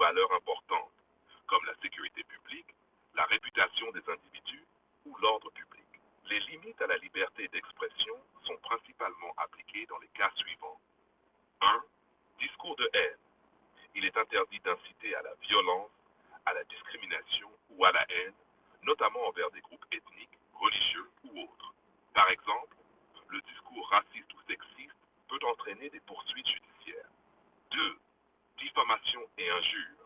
valeurs importantes, comme la sécurité publique, la réputation des individus ou l'ordre public. Les limites à la liberté d'expression sont principalement appliquées dans les cas suivants. 1. Discours de haine. Il est interdit d'inciter à la violence, à la discrimination ou à la haine, notamment envers des groupes ethniques, religieux ou autres. Par exemple, le discours raciste ou sexiste peut entraîner des poursuites judiciaires. 2. Diffamation et injure.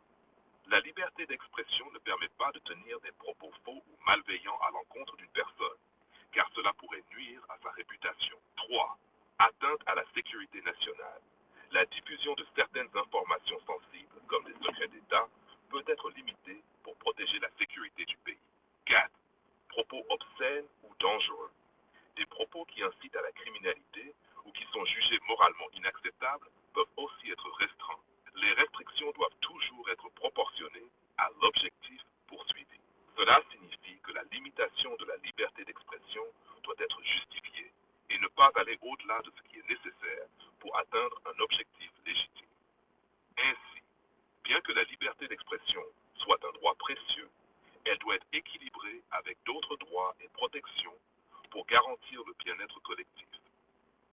La liberté d'expression ne permet pas de tenir des propos faux ou malveillants à l'encontre d'une personne, car cela pourrait nuire à sa réputation. 3. Atteinte à la sécurité nationale. La diffusion de certaines informations sensibles, comme des secrets d'État, peut être limitée pour protéger la sécurité du pays. 4. Propos obscènes ou dangereux. Des propos qui incitent à la criminalité ou qui sont jugés moralement inacceptables peuvent aussi être restreints. Les restrictions doivent toujours être proportionnées à l'objectif poursuivi. Cela signifie que la limitation de la liberté d'expression doit être justifiée et ne pas aller au-delà de ce qui est nécessaire pour atteindre un objectif légitime. Ainsi, bien que la liberté d'expression soit un droit précieux, elle doit être équilibrée avec d'autres droits et protections pour garantir le bien-être collectif.